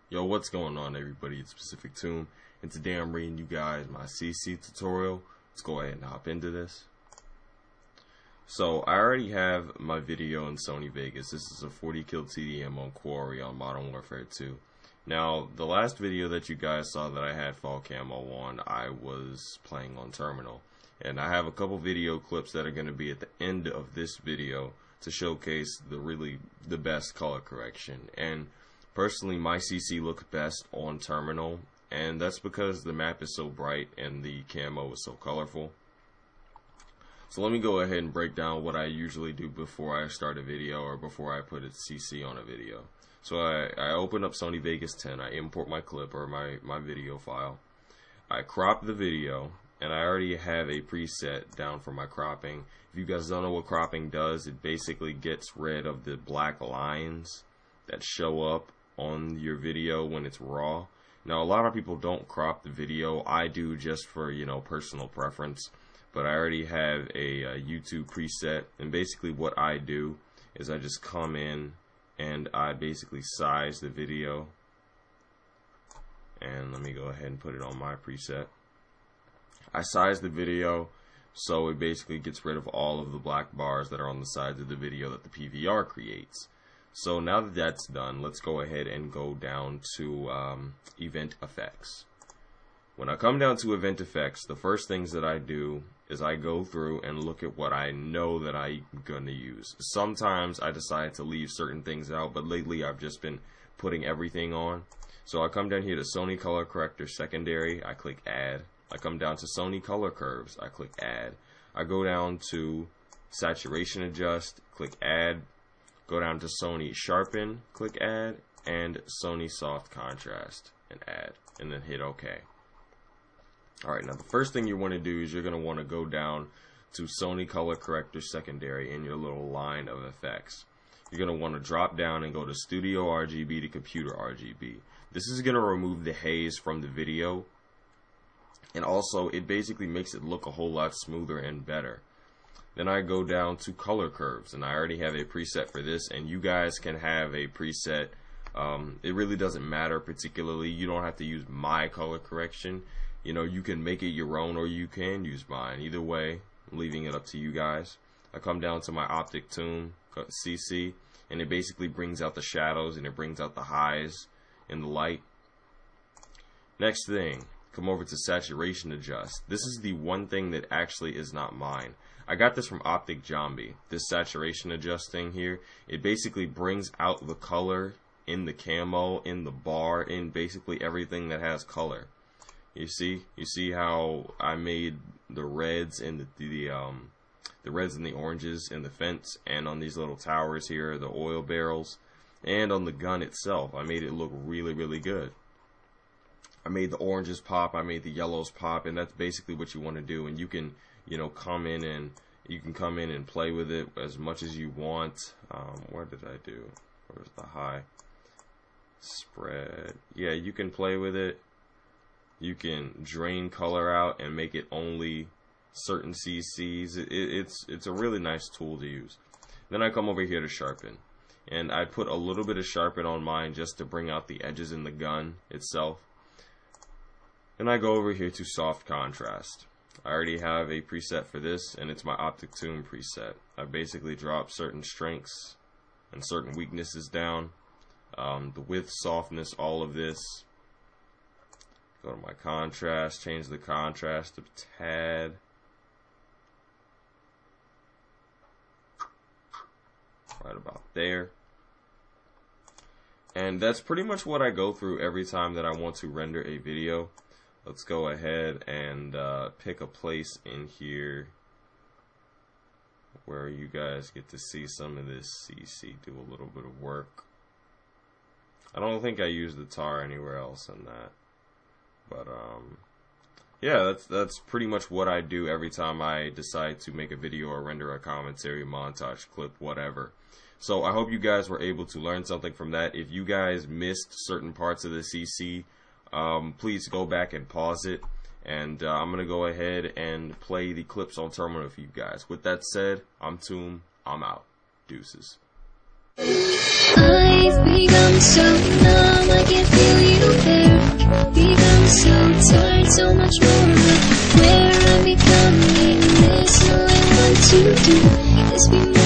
Yo, what's going on, everybody? It's Pacific Tomb, and today I'm reading you guys my CC tutorial. Let's go ahead and hop into this. So, I already have my video in Sony Vegas. This is a 40 kill TDM on Quarry on Modern Warfare 2. Now, the last video that you guys saw that I had fall camo on, I was playing on Terminal. And I have a couple video clips that are going to be at the end of this video to showcase the best color correction. And personally, my CC looks best on Terminal, and that's because the map is so bright and the camo is so colorful. So let me go ahead and break down what I usually do before I start a video or before I put a CC on a video. So I open up Sony Vegas 10, I import my clip or my video file, I crop the video, and I already have a preset down for my cropping. If you guys don't know what cropping does, it basically gets rid of the black lines that show up on your video when it's raw. Now, a lot of people don't crop the video. I do just for, personal preference. But I already have a YouTube preset, and basically what I do is I just come in and I basically size the video. And let me go ahead and put it on my preset. I size the video so it basically gets rid of all of the black bars that are on the sides of the video that the PVR creates. So now that that's done, let's go ahead and go down to event effects. When I come down to event effects, the first things that I do is I go through and look at what I know that I'm going to use. Sometimes I decide to leave certain things out, but lately I've just been putting everything on. So I come down here to Sony Color Corrector Secondary, I click Add. I come down to Sony Color Curves, I click Add. I go down to Saturation Adjust, click Add. Go down to Sony Sharpen, click Add, and Sony Soft Contrast, and Add, and then hit OK. Alright, now the first thing you want to do is you're going to want to go down to Sony Color Corrector Secondary in your little line of effects. You're going to want to drop down and go to Studio RGB to Computer RGB. This is going to remove the haze from the video, and also it basically makes it look a whole lot smoother and better. Then I go down to color curves, and I already have a preset for this, and you guys can have a preset. It really doesn't matter particularly. You don't have to use my color correction. You can make it your own, or you can use mine. Either way, I'm leaving it up to you guys. I come down to my Optic Tomb CC, and it basically brings out the shadows and it brings out the highs in the light. Next thing, come over to Saturation Adjust. This is the one thing that actually is not mine. I got this from Optic Zombie. This saturation adjusting here, it basically brings out the color in the camo, in the bar, in basically everything that has color. You see how I made the reds and the reds and the oranges in the fence, and on these little towers here, the oil barrels, and on the gun itself. I made it look really, really good. I made the oranges pop, I made the yellows pop, and that's basically what you want to do. And you can come in and play with it as much as you want. What did I do? Where's the high? Spread. Yeah, you can play with it. You can drain color out and make it only certain CCs. It's a really nice tool to use. Then I come over here to sharpen, and I put a little bit of sharpen on mine just to bring out the edges in the gun itself. Then I go over here to soft contrast. I already have a preset for this, and it's my Optic Tomb preset. I basically drop certain strengths and certain weaknesses down. The width, softness, all of this. Go to my contrast, change the contrast a tad. Right about there. And that's pretty much what I go through every time that I want to render a video. Let's go ahead and pick a place in here where you guys get to see some of this CC do a little bit of work. I don't think I used the tar anywhere else in that. But yeah, that's pretty much what I do every time I decide to make a video or render a commentary, montage, clip, whatever. So I hope you guys were able to learn something from that. If you guys missed certain parts of the CC, please go back and pause it, and I'm going to go ahead and play the clips on Terminal for you guys. With that said, I'm Tomb, I'm out. Deuces. I've become so numb, I can feel so much more of where I'm becoming. There's no way what to do. This be